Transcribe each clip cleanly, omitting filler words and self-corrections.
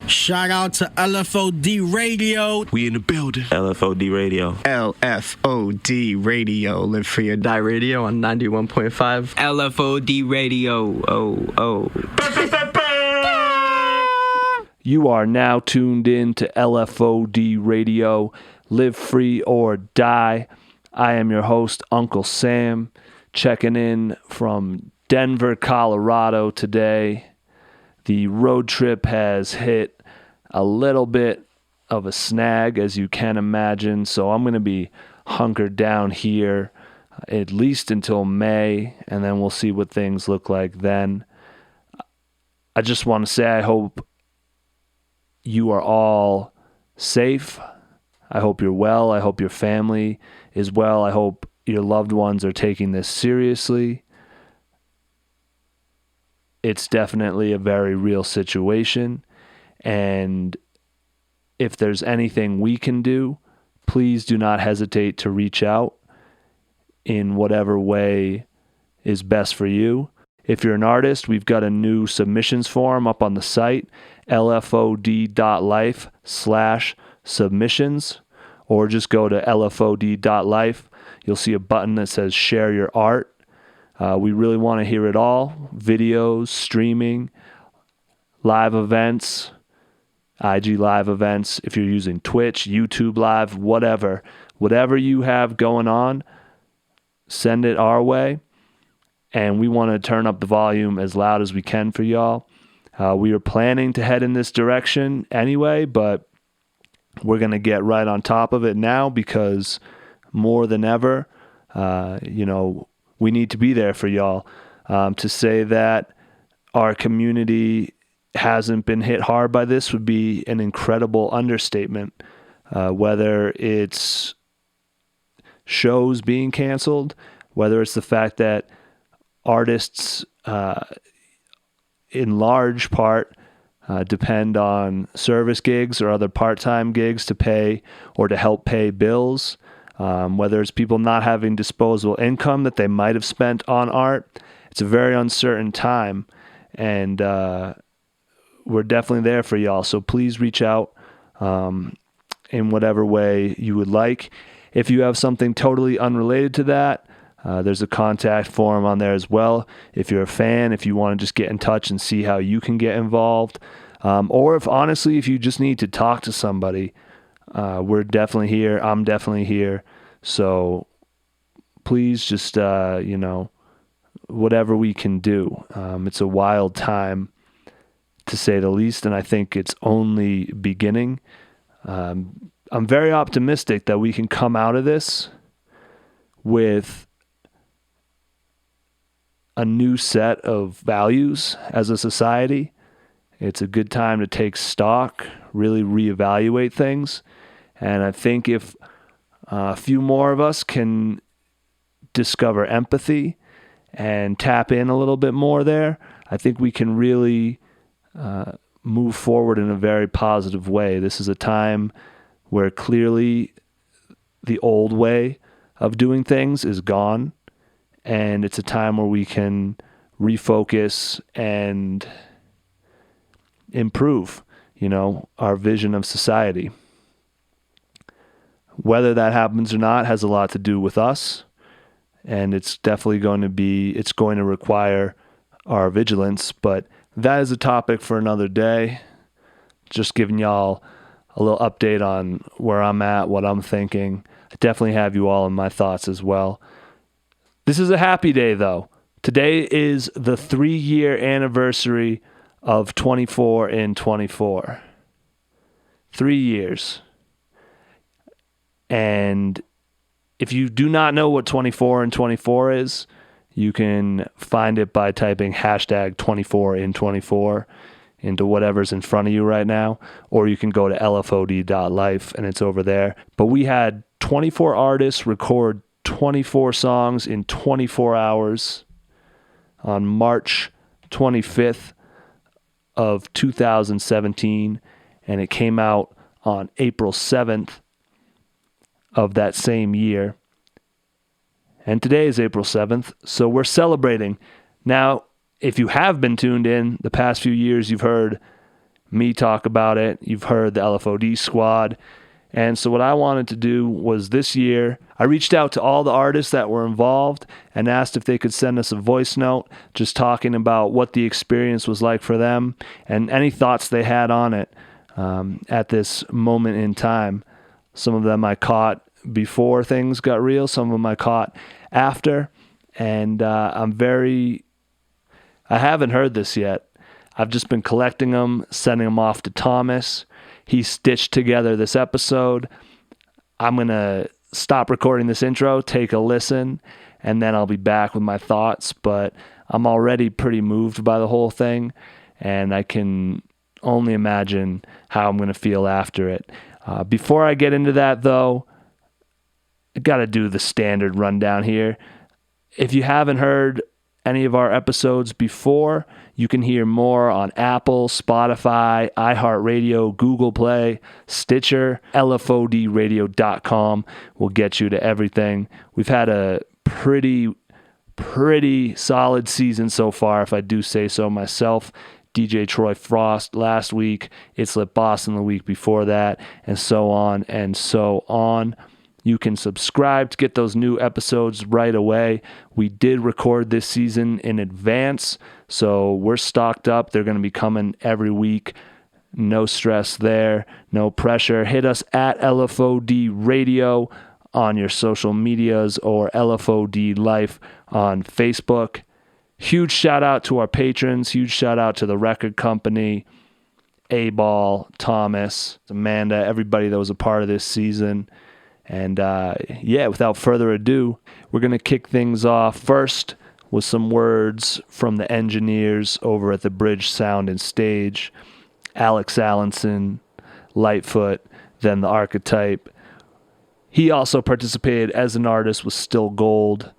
Shout out to LFOD Radio. We in the building. LFOD Radio. LFOD Radio. Live Free or Die Radio on 91.5. LFOD Radio. Oh. You are now tuned in to LFOD Radio. Live Free or Die. I am your host, Uncle Sam, checking in from Denver, Colorado today. The road trip has hit a little bit of a snag, as you can imagine, so I'm going to be hunkered down here at least until May, and then we'll see what things look like then. I just want to say I hope you are all safe. I hope you're well. I hope your family is well. I hope your loved ones are taking this seriously. It's definitely a very real situation. And if there's anything we can do, please do not hesitate to reach out in whatever way is best for you. If you're an artist, we've got a new submissions form up on the site, lfod.life/submissions, or just go to lfod.life. You'll see a button that says share your art. We really want to hear it all. Videos, streaming, live events, IG live events. If you're using Twitch, YouTube live, whatever you have going on, send it our way. And we want to turn up the volume as loud as we can for y'all. We are planning to head in this direction anyway, but we're going to get right on top of it now because more than ever, we need to be there for y'all. To say that our community hasn't been hit hard by this would be an incredible understatement. Whether it's shows being canceled, whether it's the fact that artists, in large part, depend on service gigs or other part-time gigs to pay or to help pay bills, whether it's people not having disposable income that they might have spent on art. It's a very uncertain time, and we're definitely there for y'all. So please reach out in whatever way you would like. If you have something totally unrelated to that, there's a contact form on there as well. If you're a fan, if you want to just get in touch and see how you can get involved, or if you just need to talk to somebody, we're definitely here. I'm definitely here. So please just, whatever we can do. It's a wild time, to say the least, and I think it's only beginning. I'm very optimistic that we can come out of this with a new set of values as a society. It's a good time to take stock, really reevaluate things. And I think if a few more of us can discover empathy and tap in a little bit more there, I think we can really move forward in a very positive way. This is a time where clearly the old way of doing things is gone, and it's a time where we can refocus and improve, our vision of society. Whether that happens or not has a lot to do with us, and it's definitely going to require our vigilance, but that is a topic for another day. Just giving y'all a little update on where I'm at, what I'm thinking. I definitely have you all in my thoughts as well. This is a happy day, though. Today is the 3-year anniversary of 24 in 24. 3 years. And if you do not know what 24 in 24 is, you can find it by typing hashtag 24 in 24 into whatever's in front of you right now, or you can go to lfod.life and it's over there. But we had 24 artists record 24 songs in 24 hours on March 25th of 2017, and it came out on April 7th of that same year. And today is April 7th, so we're celebrating. Now, if you have been tuned in the past few years, you've heard me talk about it. You've heard the LFOD squad. And so what I wanted to do was this year, I reached out to all the artists that were involved and asked if they could send us a voice note just talking about what the experience was like for them and any thoughts they had on it at this moment in time. Some of them I caught before things got real. Some of them I caught after. And I haven't heard this yet. I've just been collecting them, sending them off to Thomas. He stitched together this episode. I'm going to stop recording this intro, take a listen, and then I'll be back with my thoughts. But I'm already pretty moved by the whole thing, and I can only imagine how I'm going to feel after it. Before I get into that, though, I got to do the standard rundown here. If you haven't heard any of our episodes before, you can hear more on Apple, Spotify, iHeartRadio, Google Play, Stitcher, LFODradio.com will get you to everything. We've had a pretty solid season so far, if I do say so myself. DJ Troy Frost last week, It's Lit Boston the week before that, and so on and so on. You can subscribe to get those new episodes right away. We did record this season in advance, so we're stocked up. They're going to be coming every week. No stress there, no pressure. Hit us at LFOD Radio on your social medias or LFOD Life on Facebook. Huge shout out to our patrons. Huge shout out to the record company, A-Ball, Thomas, Amanda, everybody that was a part of this season. And without further ado, we're going to kick things off first with some words from the engineers over at the Bridge Sound and Stage, Alex Allenson, Lightfoot, then the Archetype. He also participated as an artist with Still Gold.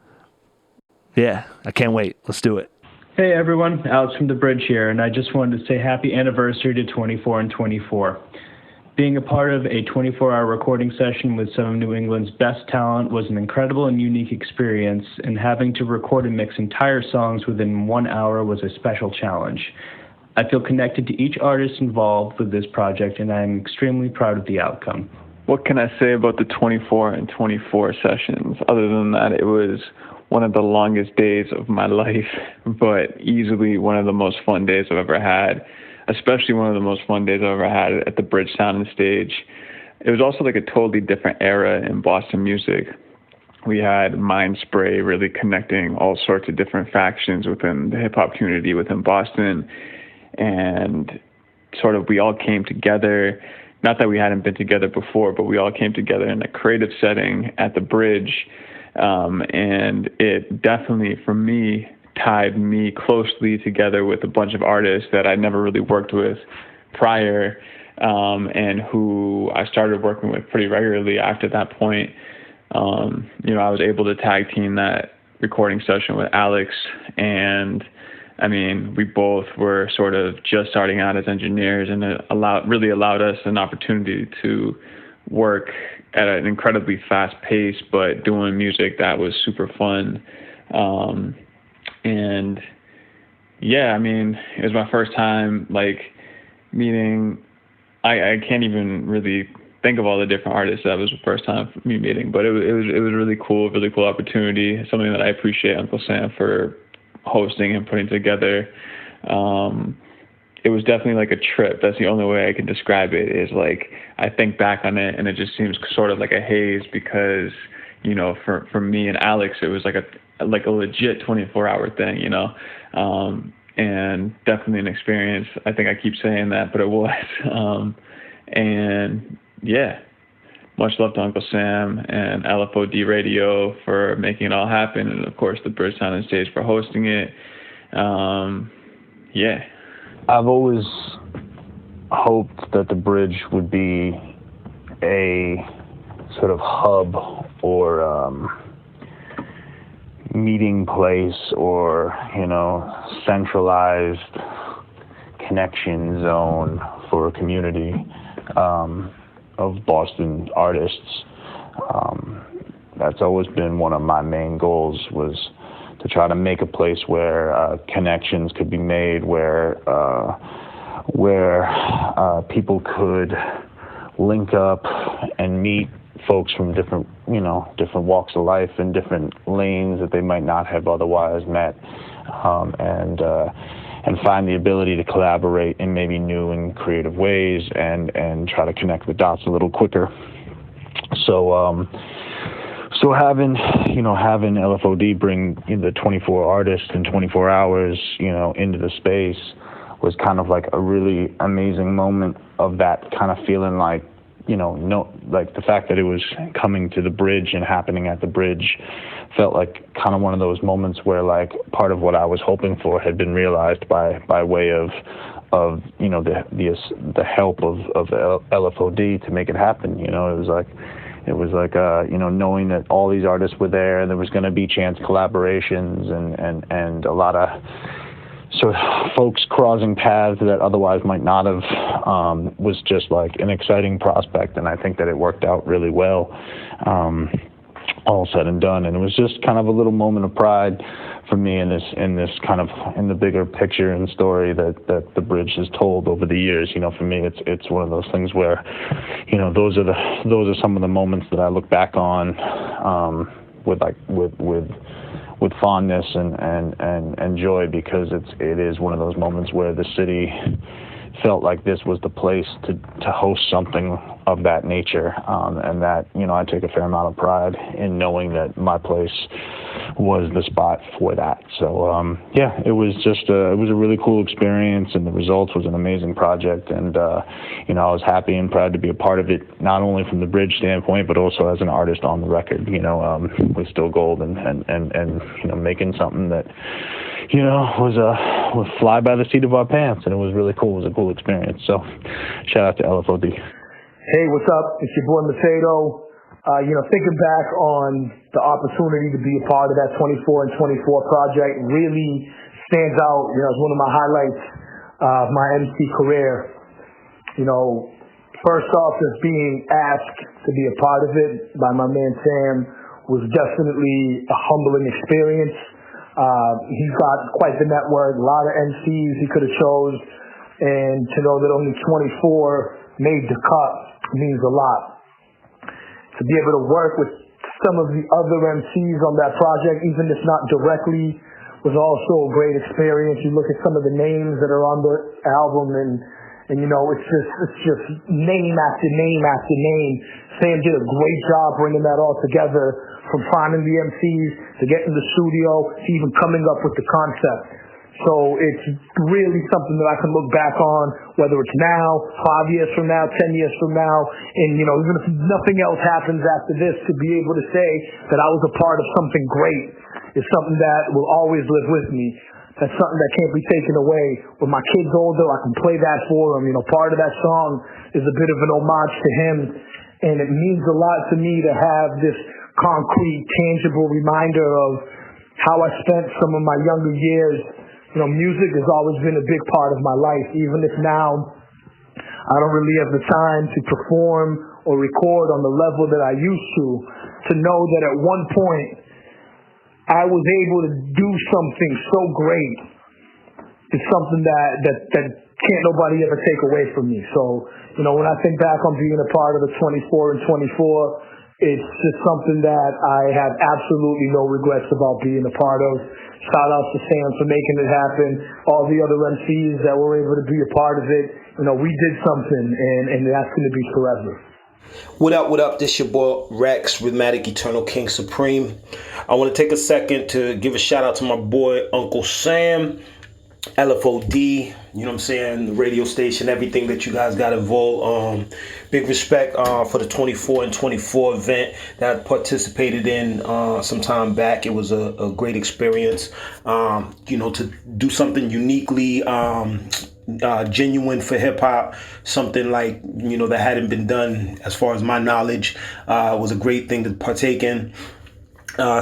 Yeah, I can't wait. Let's do it. Hey everyone, Alex from the Bridge here, and I just wanted to say happy anniversary to 24 and 24. Being a part of a 24-hour recording session with some of New England's best talent was an incredible and unique experience, and having to record and mix entire songs within 1 hour was a special challenge. I feel connected to each artist involved with this project, and I'm extremely proud of the outcome. What can I say about the 24 and 24 sessions, other than that it was one of the longest days of my life, but easily one of the most fun days I've ever had. Especially one of the most fun days I've ever had at the Bridge Sound and Stage. It was also like a totally different era in Boston music. We had Mind Spray really connecting all sorts of different factions within the hip-hop community within Boston. And sort of we all came together, not that we hadn't been together before, but we all came together in a creative setting at the Bridge. And it definitely, for me, tied me closely together with a bunch of artists that I never really worked with prior, and who I started working with pretty regularly after that point. I was able to tag team that recording session with Alex, and I mean, we both were sort of just starting out as engineers, and it really allowed us an opportunity to work at an incredibly fast pace, but doing music that was super fun. And yeah, I mean, it was my first time meeting. I can't even really think of all the different artists. That was the first time for me meeting, but it was really cool opportunity. Something that I appreciate Uncle Sam for hosting and putting together. It was definitely like a trip. That's the only way I can describe it, is I think back on it and it just seems sort of like a haze, because for me and Alex, it was like a legit 24-hour thing, and definitely an experience. I think I keep saying that, but it was. And yeah, much love to Uncle Sam and LFOD Radio for making it all happen, and of course the Bridge Sound and Stage for hosting it. Yeah. I've always hoped that the Bridge would be a sort of hub or meeting place, or centralized connection zone for a community of Boston artists. That's always been one of my main goals, was to try to make a place where connections could be made, where where people could link up and meet folks from different walks of life and different lanes that they might not have otherwise met, and find the ability to collaborate in maybe new and creative ways and try to connect the dots a little quicker. So having LFOD bring the 24 artists in 24 hours, into the space was kind of like a really amazing moment of that kind of feeling like, like the fact that it was coming to the bridge and happening at the bridge felt like kind of one of those moments where like part of what I was hoping for had been realized by way of the help of LFOD to make it happen. It was like knowing that all these artists were there and there was going to be chance collaborations and a lot of sort of folks crossing paths that otherwise might not have, was just like an exciting prospect. And I think that it worked out really well, all said and done. And it was just kind of a little moment of pride for me in this kind of in the bigger picture and story that the bridge has told over the years. For me, it's one of those things where, those are some of the moments that I look back on, with fondness and joy, because it is one of those moments where the city felt like this was the place to host something of that nature, and that I take a fair amount of pride in knowing that my place was the spot for that. So it was just it was a really cool experience, and the results was an amazing project, and I was happy and proud to be a part of it, not only from the bridge standpoint but also as an artist on the record, with Still Gold and making something that was fly by the seat of our pants, and it was really cool. It was a cool experience. So shout out to LFOD. Hey, what's up? It's your boy Mateo. Thinking back on the opportunity to be a part of that 24 and 24 project really stands out. It's one of my highlights of my MC career. First off, just being asked to be a part of it by my man Sam was definitely a humbling experience. He's got quite the network, a lot of MCs he could have chose, and to know that only 24 made the cut means a lot. To be able to work with some of the other MCs on that project, even if not directly, was also a great experience. You look at some of the names that are on the album, and it's just name after name after name. Sam did a great job bringing that all together, from finding the MCs to getting the studio to even coming up with the concept. So it's really something that I can look back on, whether it's now, 5 years from now, 10 years from now, and even if nothing else happens after this, to be able to say that I was a part of something great is something that will always live with me. That's something that can't be taken away. When my kid's older, I can play that for him. Part of that song is a bit of an homage to him, and it means a lot to me to have this concrete, tangible reminder of how I spent some of my younger years. Music has always been a big part of my life, even if now I don't really have the time to perform or record on the level that I used to know that at one point I was able to do something so great. It's something that can't nobody ever take away from me. So, when I think back on being a part of the 24 and 24, it's just something that I have absolutely no regrets about being a part of. Shout out to Sam for making it happen. All the other MCs that were able to be a part of it. We did something, and that's going to be forever. What up? This your boy Rex, Rhythmatic Eternal King Supreme. I want to take a second to give a shout out to my boy Uncle Sam, LFOD, the radio station, everything that you guys got involved. Big respect for the 24 and 24 event that I participated in some time back. It was a great experience, to do something uniquely genuine for hip-hop, something like, that hadn't been done as far as my knowledge, was a great thing to partake in.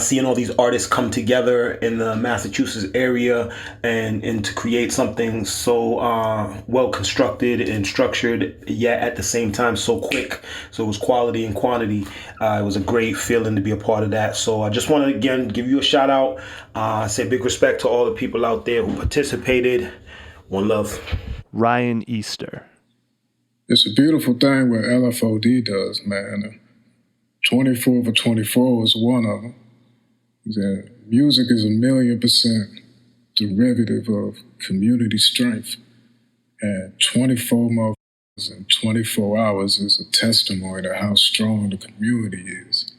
Seeing all these artists come together in the Massachusetts area and to create something so well constructed and structured, yet at the same time so quick. So it was quality and quantity. It was a great feeling to be a part of that. So I just want to again give you a shout out. Say big respect to all the people out there who participated. One love. Ryan Easter. It's a beautiful thing what LFOD does, man. 24 for 24 is one of them. Music is 1,000,000% derivative of community strength. And 24 motherfuckers in 24 hours is a testimony to how strong the community is.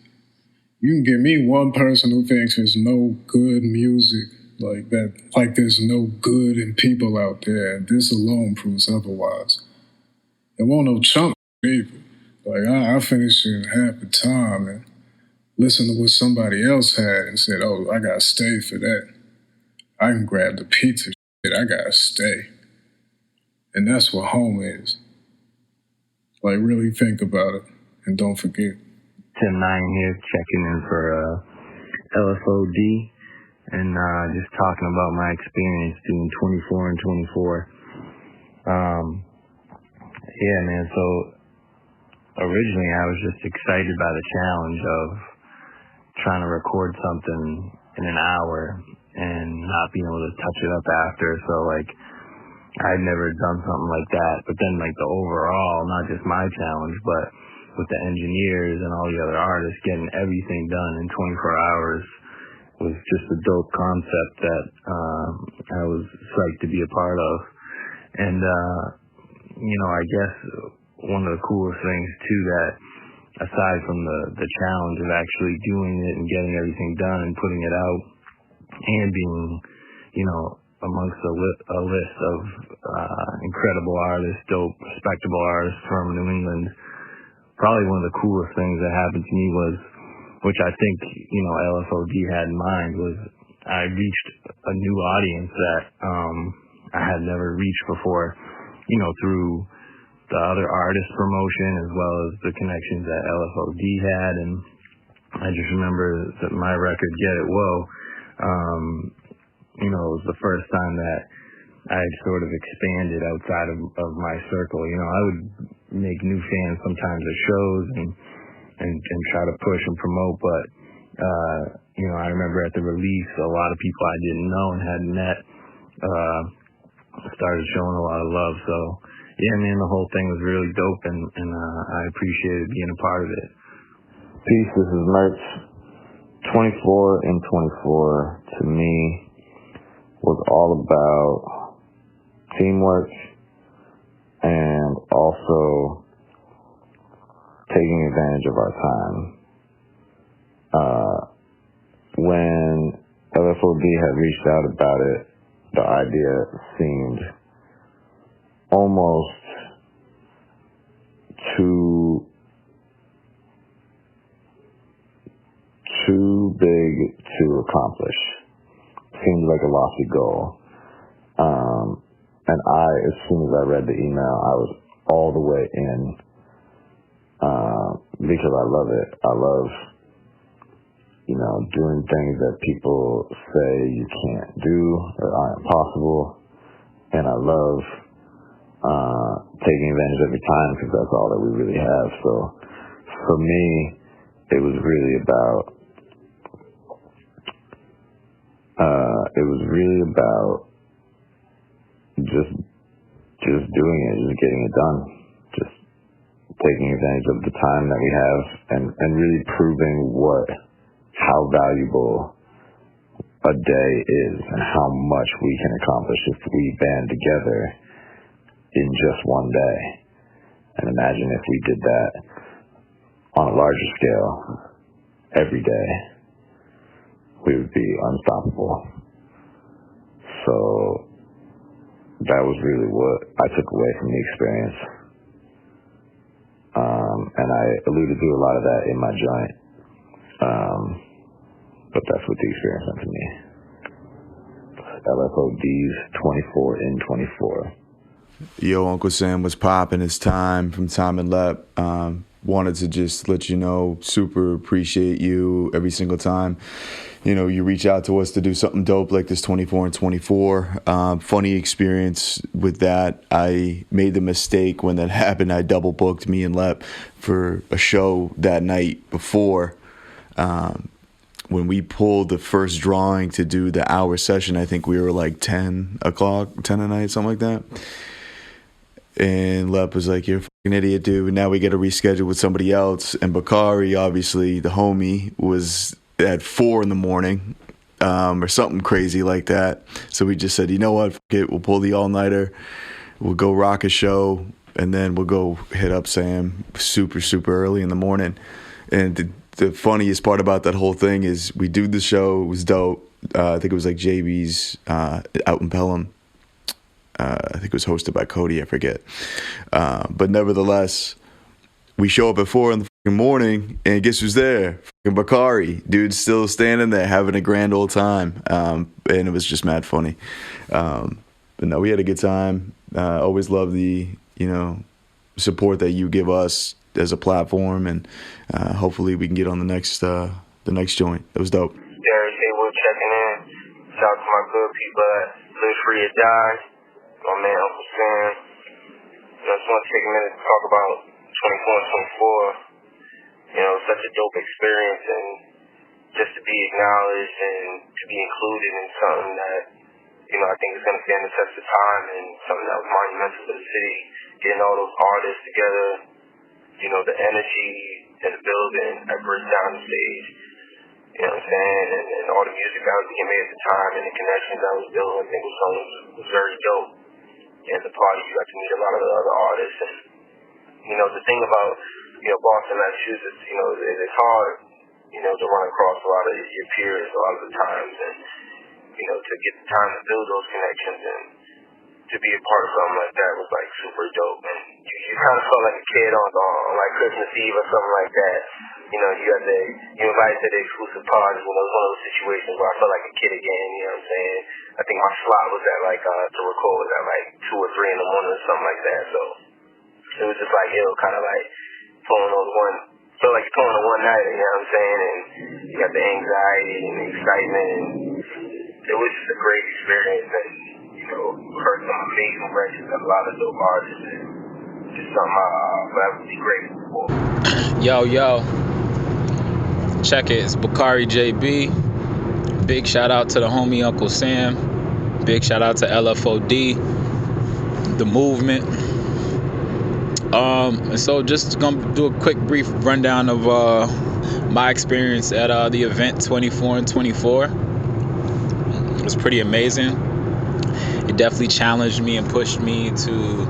You can give me one person who thinks there's no good music like that, like there's no good in people out there, and this alone proves otherwise. There won't no chump either. Like, I finished in half the time and listened to what somebody else had and said, oh, I gotta stay for that. I can grab the pizza shit, I gotta stay. And that's what home is. Like, really think about it and don't forget. Tim Nine here, checking in for LFOD and just talking about my experience doing 24 and 24. Yeah, man, so originally I was just excited by the challenge of trying to record something in an hour and not being able to touch it up after. So, like, I'd never done something like that. But then, like, the overall, not just my challenge, but with the engineers and all the other artists getting everything done in 24 hours was just a dope concept that I was psyched to be a part of. And, you know, I guess one of the coolest things, too, that aside from the challenge of actually doing it and getting everything done and putting it out and being, you know, amongst a list of incredible artists, dope, respectable artists from New England, probably one of the coolest things that happened to me was, which I think, you know, LFOD had in mind, was I reached a new audience that I had never reached before, you know, through the other artist promotion as well as the connections that LFOD had. And I just remember that my record, Get It Whoa, you know, it was the first time that I had sort of expanded outside of my circle. You know, I would make new fans sometimes at shows and try to push and promote, but, you know, I remember at the release, a lot of people I didn't know and hadn't met started showing a lot of love. So, yeah, man, the whole thing was really dope, and I appreciated being a part of it. Peace, this is Merch. 24 and 24, to me, was all about teamwork and also taking advantage of our time. When LFOD had reached out about it, the idea seemed almost too big to accomplish. Seemed like a lofty goal. And as soon as I read the email, I was all the way in, because I love it. I love, you know, doing things that people say you can't do or aren't possible. And I love taking advantage of your time, because that's all that we really have. So for me, it was really about just doing it, just getting it done, just taking advantage of the time that we have, and really proving how valuable a day is and how much we can accomplish if we band together in just one day. And imagine if we did that on a larger scale every day, we would be unstoppable. So that was really what I took away from the experience. And I alluded to a lot of that in my joint. But that's what the experience meant to me. LFOD's 24 in 24. Yo, Uncle Sam was popping his time from Tom and Lep. Wanted to just let you know, super appreciate you every single time. You know, you reach out to us to do something dope like this 24 and 24. Funny experience with that. I made the mistake when that happened. I double booked me and Lep for a show that night before. When we pulled the first drawing to do the hour session, I think we were like 10 o'clock, 10 at night, something like that. And Lep was like, "You're a fucking idiot, dude. Now we got to reschedule with somebody else." And Bakari, obviously, the homie, was at 4 a.m, or something crazy like that. So we just said, you know what, fuck it, we'll pull the all-nighter, we'll go rock a show, and then we'll go hit up Sam super, super early in the morning. And the funniest part about that whole thing is we do the show, it was dope. I think it was like JB's out in Pelham. I think it was hosted by Cody, I forget. But nevertheless, we show up at 4 in the morning, and guess who's there? Fucking Bakari. Dude's still standing there having a grand old time. And it was just mad funny. But no, we had a good time. Always love the, support that you give us as a platform, and hopefully we can get on the next joint. That was dope. Derek Haywood checking in. Shout out to my good people at Live Free or Die. My man Uncle Sam. I just want to take a minute to talk about 24 and 24. Such a dope experience, and just to be acknowledged and to be included in something that, I think is going to stand the test of time, and something that was monumental to the city. Getting all those artists together, the energy in the building that breaks down the stage, you know what I'm saying, and all the music that was being made at the time and the connections that was built, I think was very dope. And the party, you got to meet a lot of the other artists, and the thing about Boston, Massachusetts, it's hard, to run across a lot of your peers a lot of the times, and to get the time to build those connections and to be a part of something like that was like super dope. And you kind of felt like a kid on like Christmas Eve or something like that. You invited to the exclusive parties, it was one of those situations where I felt like a kid again, you know what I'm saying? I think my slot was at to record was at 2 or 3 in the morning or something like that. So it was just like, kind of like pulling those felt like you're pulling a one-nighter, you know what I'm saying? And you got the anxiety and the excitement, and it was just a great experience. And, heard some amazing records and a lot of dope artists, and just something I'm forever be grateful for. Yo. Check it, it's Bakari JB. Big shout out to the homie Uncle Sam. Big shout out to LFOD, the movement. So just gonna do a quick brief rundown of my experience at the event 24 and 24. It was pretty amazing. It definitely challenged me and pushed me to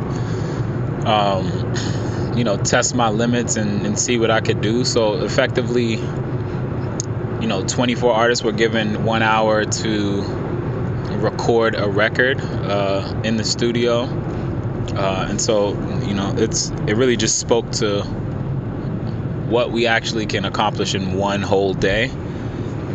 test my limits and see what I could do. So effectively, 24 artists were given 1 hour to record a record in the studio. And so, it really just spoke to what we actually can accomplish in one whole day.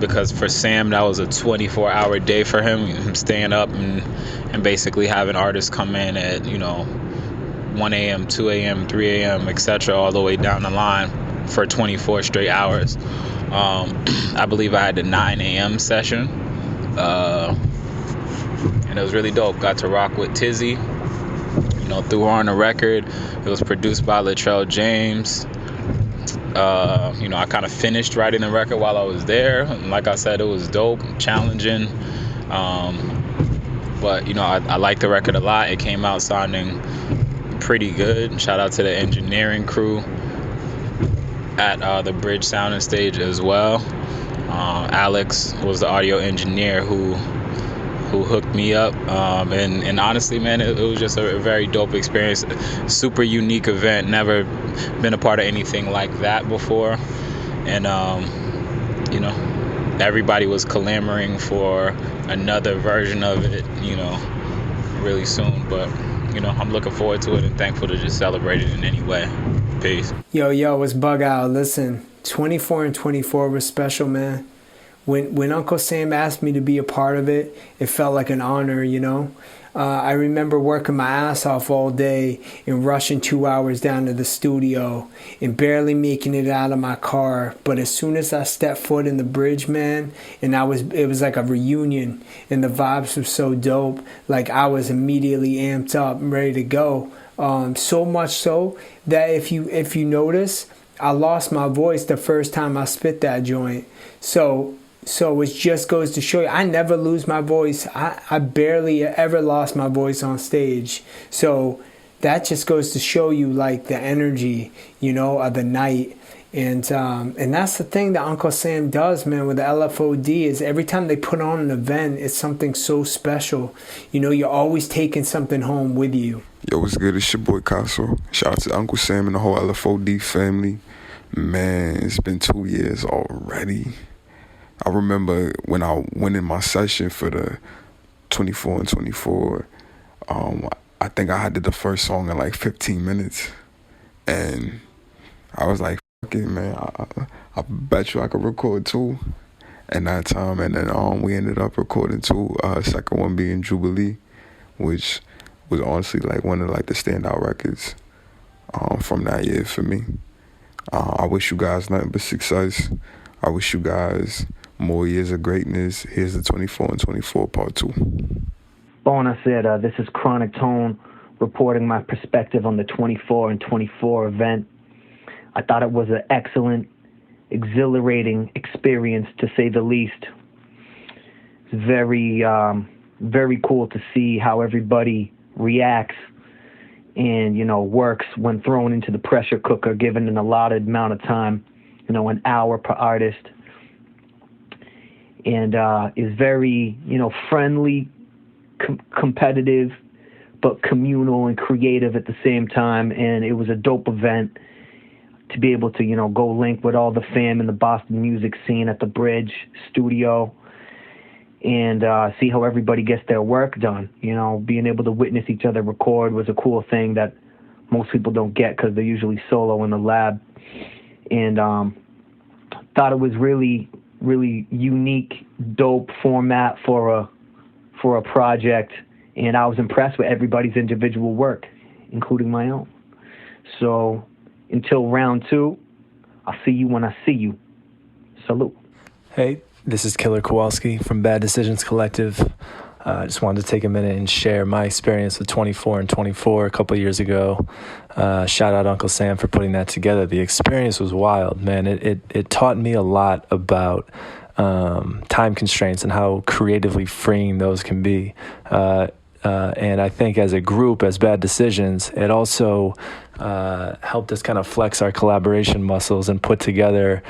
Because for Sam, that was a 24-hour day for him staying up and basically having artists come in at, 1 a.m., 2 a.m., 3 a.m., etc., all the way down the line for 24 straight hours. I believe I had the 9 a.m. session. And it was really dope. Got to rock with Tizzy. Threw her on the record. It was produced by Latrell James. I kind of finished writing the record while I was there. And like I said, it was dope, challenging. But I liked the record a lot. It came out sounding pretty good. Shout out to the engineering crew at the Bridge Sound and Stage as well. Alex was the audio engineer who hooked me up, and honestly, man, it was just a very dope experience. Super unique event. Never been a part of anything like that before, and everybody was clamoring for another version of it, really soon. But I'm looking forward to it and thankful to just celebrate it in any way. Peace. Yo, it's Bug Out. Listen, 24 and 24 was special, man. When Uncle Sam asked me to be a part of it, it felt like an honor, I remember working my ass off all day and rushing 2 hours down to the studio and barely making it out of my car. But as soon as I stepped foot in the bridge, man, and it was like a reunion, and the vibes were so dope. Like I was immediately amped up and ready to go. So much so that if you notice, I lost my voice the first time I spit that joint. So it just goes to show you, I never lose my voice. I barely ever lost my voice on stage. So that just goes to show you like the energy, of the night. And that's the thing that Uncle Sam does, man, with the LFOD is every time they put on an event, it's something so special. You're always taking something home with you. Yo, what's good? It's your boy Casso. Shout out to Uncle Sam and the whole LFOD family. Man, it's been 2 years already. I remember when I went in my session for the 24 and 24, I think I did the first song in like 15 minutes. And I was like, fuck it, man, I bet you I could record two in that time. And then we ended up recording two, second one being Jubilee, which was honestly like one of like the standout records from that year for me. I wish you guys nothing but success. I wish you guys more years of greatness. Here's the 24 and 24 part 2. Bon, I said, this is Chronic Tone reporting my perspective on the 24 and 24 event. I thought it was an excellent, exhilarating experience, to say the least. It's very, very cool to see how everybody reacts and, works when thrown into the pressure cooker, given an allotted amount of time, an hour per artist. And is very, friendly, competitive, but communal and creative at the same time. And it was a dope event to be able to, go link with all the fam in the Boston music scene at the Bridge studio and see how everybody gets their work done. Being able to witness each other record was a cool thing that most people don't get because they're usually solo in the lab. And thought it was really, really unique, dope format for a project. And I was impressed with everybody's individual work, including my own. So until round 2, I'll see you when I see you. Salute. Hey, this is Killer Kowalski from Bad Decisions Collective. I just wanted to take a minute and share my experience with 24 and 24 a couple of years ago. Shout out Uncle Sam for putting that together. The experience was wild, man. It taught me a lot about time constraints and how creatively freeing those can be. And I think as a group, as Bad Decisions, it also helped us kind of flex our collaboration muscles and put together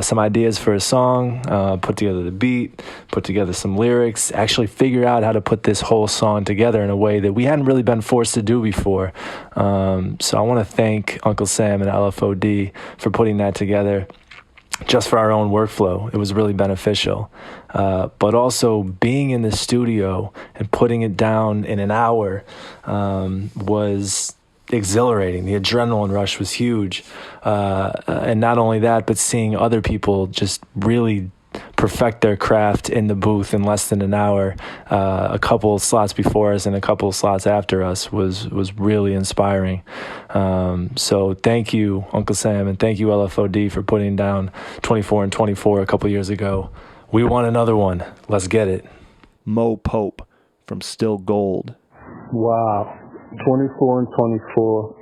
some ideas for a song, put together the beat, put together some lyrics, actually figure out how to put this whole song together in a way that we hadn't really been forced to do before. So I want to thank Uncle Sam and LFOD for putting that together. Just for our own workflow, it was really beneficial. But also being in the studio and putting it down in an hour was exhilarating. The adrenaline rush was huge. And not only that, but seeing other people just really perfect their craft in the booth in less than an hour, a couple slots before us and a couple slots after us was really inspiring. So thank you, Uncle Sam, and thank you, LFOD, for putting down 24 and 24 a couple years ago. We want another one. Let's get it. Mo Pope from Still Gold. Wow. 24 and 24.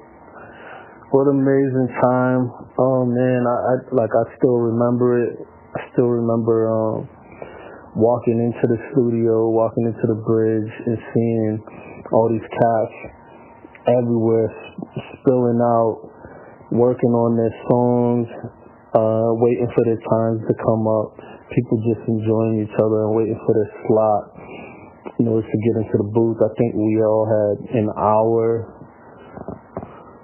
What an amazing time. Oh man, I still remember it. I still remember walking into the studio, walking into the Bridge, and seeing all these cats everywhere spilling out, working on their songs, waiting for their times to come up. People just enjoying each other and waiting for their slot, to get into the booth. I think we all had an hour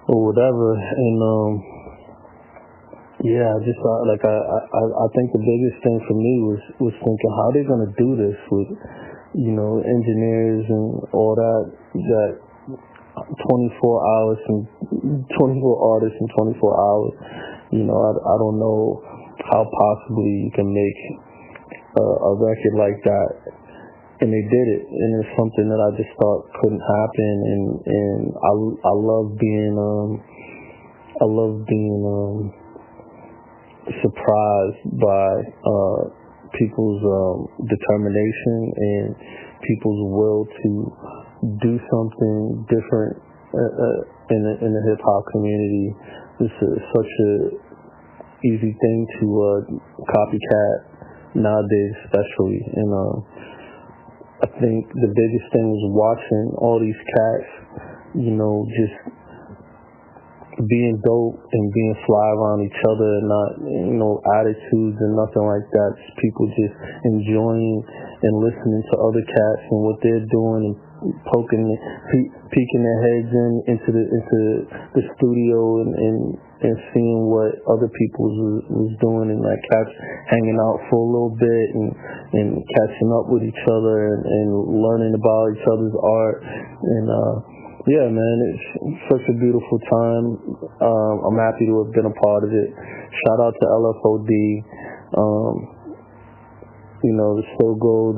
or whatever, and yeah, I just I think the biggest thing for me was thinking how they're gonna do this with engineers and all that 24 hours and 24 artists in 24 hours. I don't know how possibly you can make a record like that, and they did it, and it's something that I just thought couldn't happen, and I love being surprised by people's determination and people's will to do something different in the hip hop community. This is such a easy thing to copycat nowadays, especially. And I think the biggest thing was watching all these cats just being dope and being fly around each other and not, attitudes and nothing like that. Just people just enjoying and listening to other cats and what they're doing and peeking their heads into the studio and seeing what other people was doing, and like cats hanging out for a little bit and catching up with each other and learning about each other's art. And yeah, man, it's such a beautiful time. I'm happy to have been a part of it. Shout out to LFOD. The So Gold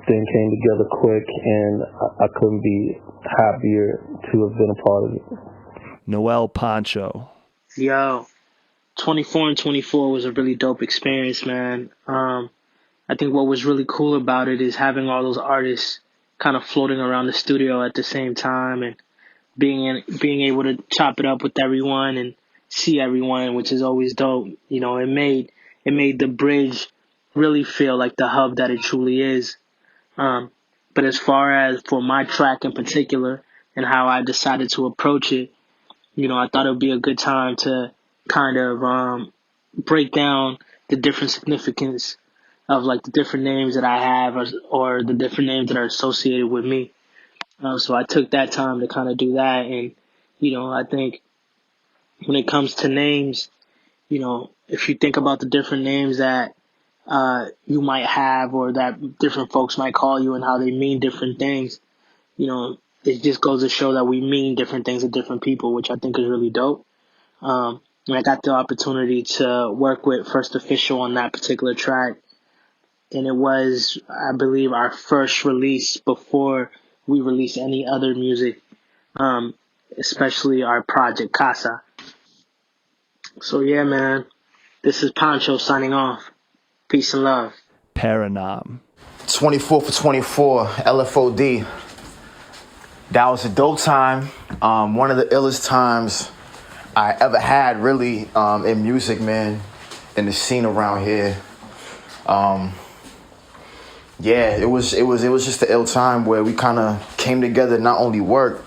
thing came together quick, and I couldn't be happier to have been a part of it. Noel Poncho. Yo, 24 and 24 was a really dope experience, man. I think what was really cool about it is having all those artists kind of floating around the studio at the same time and being able to chop it up with everyone and see everyone, which is always dope. It made the bridge really feel like the hub that it truly is. But as far as for my track in particular and how I decided to approach it, I thought it would be a good time to kind of break down the different significance of like the different names that I have or the different names that are associated with me. So I took that time to kind of do that. And, I think when it comes to names, if you think about the different names that you might have or that different folks might call you and how they mean different things, it just goes to show that we mean different things to different people, which I think is really dope. And I got the opportunity to work with First Official on that particular track. And it was, I believe, our first release before we released any other music, especially our project Casa. So yeah, man, this is Poncho signing off. Peace and love. Paranam. 24 for 24, LFOD. That was a dope time. One of the illest times I ever had, really, in music, man, in the scene around here. Yeah, it was just an ill time where we kind of came together, not only worked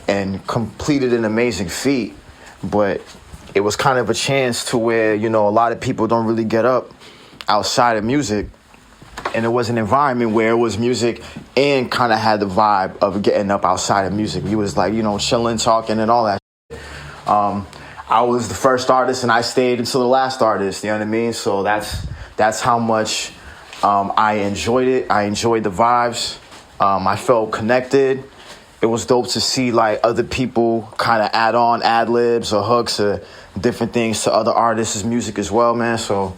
and completed an amazing feat, but it was kind of a chance to where, a lot of people don't really get up outside of music. And it was an environment where it was music and kind of had the vibe of getting up outside of music. We was like, chilling, talking and all that shit. I was the first artist and I stayed until the last artist, you know what I mean? So that's how much I enjoyed it. I enjoyed the vibes. I felt connected. It was dope to see like other people kind of add on ad-libs or hooks or different things to other artists' music as well, man. So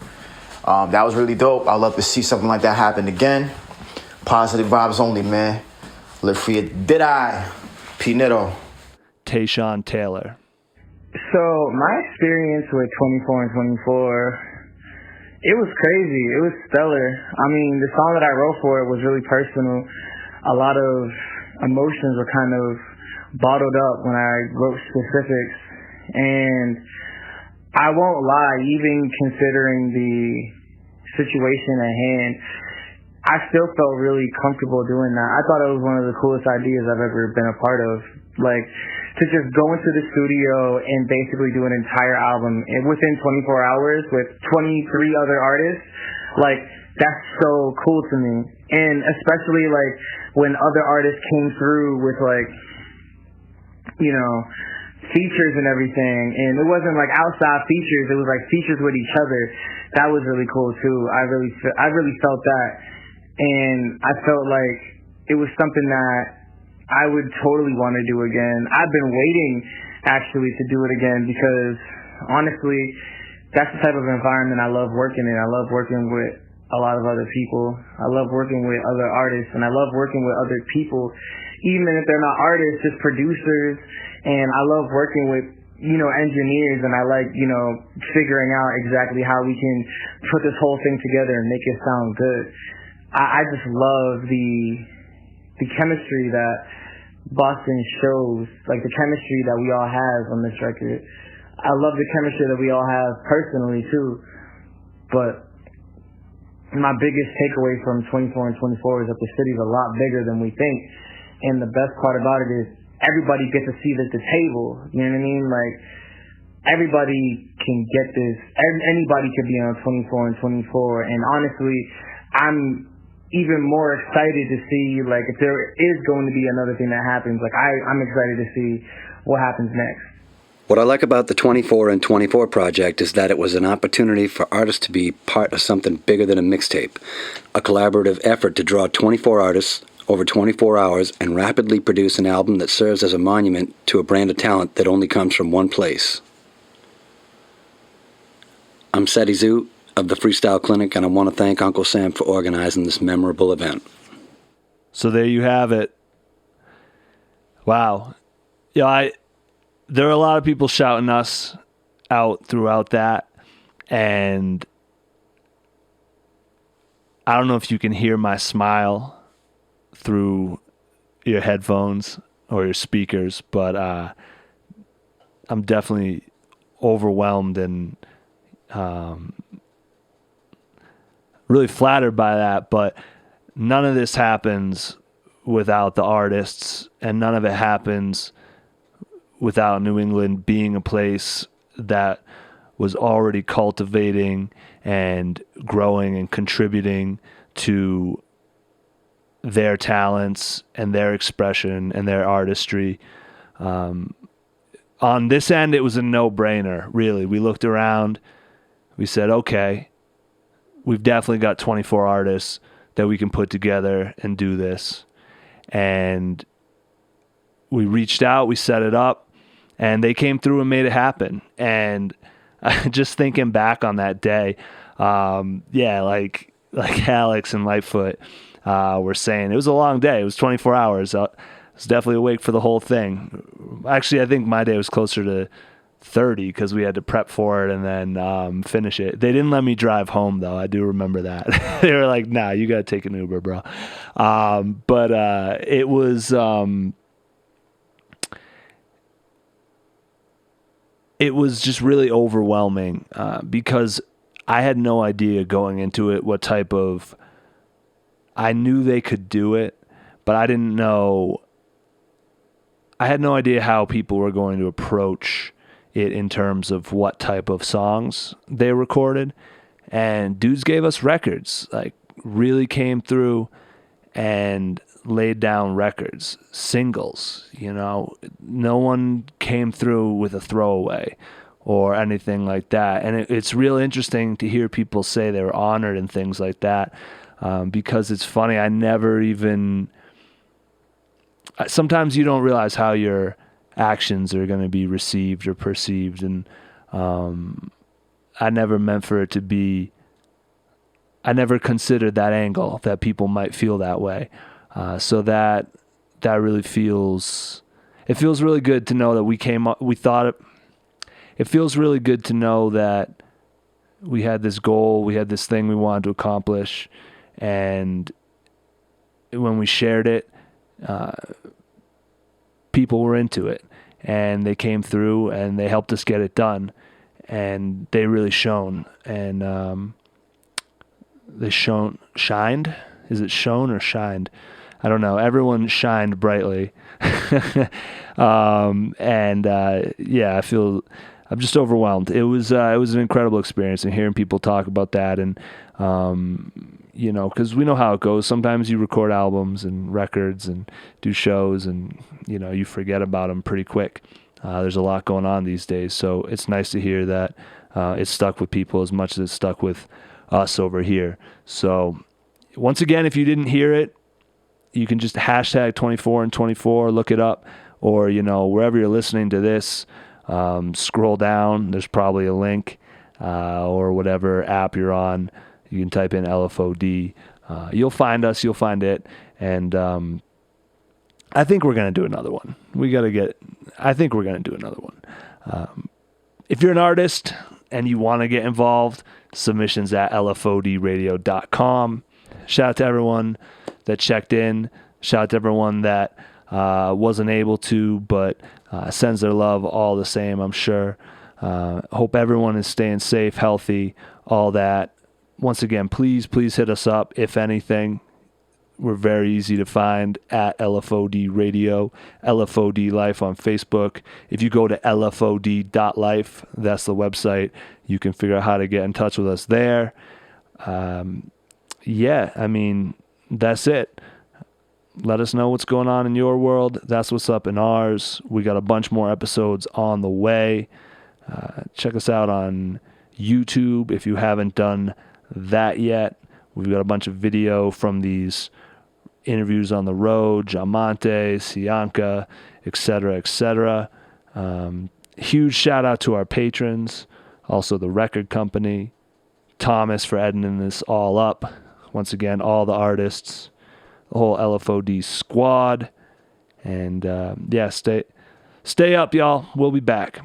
that was really dope. I'd love to see something like that happen again. Positive vibes only, man. Live free. Did I? Pinero. Tayshawn Taylor. So my experience with 24 and 24, it was crazy. It was stellar. I mean, the song that I wrote for it was really personal. A lot of emotions were kind of bottled up when I wrote specifics. And I won't lie, even considering the situation at hand, I still felt really comfortable doing that. I thought it was one of the coolest ideas I've ever been a part of. Like, to just go into the studio and basically do an entire album within 24 hours with 23 other artists, like, that's so cool to me. And especially, like, when other artists came through with, like, features and everything, and it wasn't like outside features, it was like features with each other. That was really cool too. I really felt that, and I felt like it was something that I would totally want to do again. I've been waiting actually to do it again because honestly, that's the type of environment I love working in. I love working with a lot of other people. I love working with other artists, and I love working with other people, even if they're not artists, just producers. And I love working with, engineers, and I like, figuring out exactly how we can put this whole thing together and make it sound good. I just love the chemistry that Boston shows, like the chemistry that we all have on this record. I love the chemistry that we all have personally too. But my biggest takeaway from 24 and 24 is that the city's a lot bigger than we think. And the best part about it is everybody gets a seat at the table. You know what I mean? Like, everybody can get this. Anybody could be on 24 and 24. And honestly, I'm even more excited to see, like, if there is going to be another thing that happens. Like, I'm excited to see what happens next. What I like about the 24 and 24 project is that it was an opportunity for artists to be part of something bigger than a mixtape, a collaborative effort to draw 24 artists over 24 hours and rapidly produce an album that serves as a monument to a brand of talent that only comes from one place. I'm Seti Zoo of the Freestyle Clinic, and I want to thank Uncle Sam for organizing this memorable event. So there you have it. Wow. Yeah, there are a lot of people shouting us out throughout that, and I don't know if you can hear my smile through your headphones or your speakers, but I'm definitely overwhelmed and really flattered by that. But none of this happens without the artists, and none of it happens without New England being a place that was already cultivating and growing and contributing to their talents and their expression and their artistry. On this end, it was a no-brainer, really. We looked around, we said, okay, we've definitely got 24 artists that we can put together and do this. And we reached out, we set it up, and they came through and made it happen. And just thinking back on that day, like Alex and Lightfoot were saying, it was a long day. It was 24 hours. I was definitely awake for the whole thing. Actually, I think my day was closer to 30 because we had to prep for it and then finish it. They didn't let me drive home, though. I do remember that. They were like, nah, you got to take an Uber, bro. But it was... It was just really overwhelming because I had no idea going into it what type of... I knew they could do it, but I didn't know... I had no idea how people were going to approach it in terms of what type of songs they recorded. And dudes gave us records, like really came through and laid down records, singles, no one came through with a throwaway or anything like that. And it's real interesting to hear people say they were honored and things like that, because it's funny. Sometimes you don't realize how your actions are going to be received or perceived. And I never meant for it to be, I never considered that angle that people might feel that way. So that really feels really good to know that it feels really good to know that we had this goal, we had this thing we wanted to accomplish, and when we shared it, people were into it, and they came through and they helped us get it done, and they really shone, and they shined? Is it shone or shined? I don't know. Everyone shined brightly. I feel I'm just overwhelmed. It was an incredible experience, and hearing people talk about that, and because we know how it goes. Sometimes you record albums and records and do shows, and you forget about them pretty quick. There's a lot going on these days, so it's nice to hear that it stuck with people as much as it stuck with us over here. So once again, if you didn't hear it, you can just hashtag 24 and 24, look it up, or, wherever you're listening to this, scroll down. There's probably a link, or whatever app you're on. You can type in LFOD. You'll find us, you'll find it. And I think we're going to do another one. I think we're going to do another one. If you're an artist and you want to get involved, submissions at LFODradio.com. Shout out to everyone that checked in. Shout out to everyone that wasn't able to, but sends their love all the same, I'm sure. Hope everyone is staying safe, healthy, all that. Once again, please hit us up if anything. We're very easy to find at LFOD Radio, LFOD Life on Facebook. If you go to LFOD.life, that's the website, you can figure out how to get in touch with us there. Yeah, I mean, that's it. Let us know what's going on in your world. That's what's up in ours. We got a bunch more episodes on the way. Check us out on YouTube if you haven't done that yet. We've got a bunch of video from these interviews on the road, Jamonte, Sianka, etc., etc. Huge shout out to our patrons, also the record company, Thomas for editing this all up. Once again, all the artists, the whole LFOD squad. And yeah, stay up, y'all. We'll be back.